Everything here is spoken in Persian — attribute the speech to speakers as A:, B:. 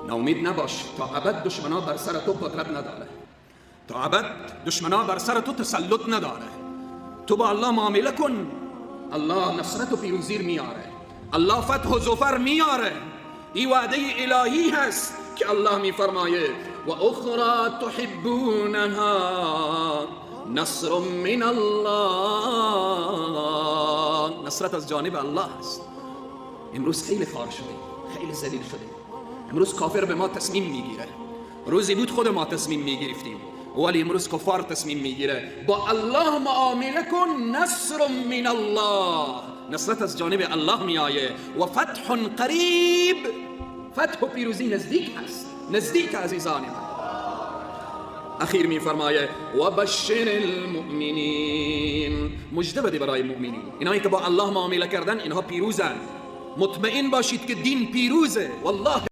A: ناامید نباش، تا ابد دشمنا بر سر تو قدرت نداره، تا ابد دشمنا بر سر تو تسلط نداره. تو با الله معامله کن، الله نصرت و پیروزی میاره، الله فتح و ظفر میاره. این وعده الهی هست که الله میفرمایه و اخرى تحبونها نصر من الله. نصرت از جانب الله هست. امروز خیلی خار شدیم، خیلی ذلیل شدیم. امروز کافر به ما تصمیم میگیره. روزی بود خود ما تصمیم میگرفتیم، ولی امروز کفار تصمیم میگیره. با الله معامله کن، نصر من الله، نصرت از جانب الله میآیه. و فتح قریب، فتح و پیروزی نزدیک هست، نزدیک عزیزان من. اخیر میفرمایه و بشر المؤمنین، مژده بده برای مؤمنین، اینایی که با الله معامله کردن اینها پیروزن. مطمئن باشید که دین پیروزه. والله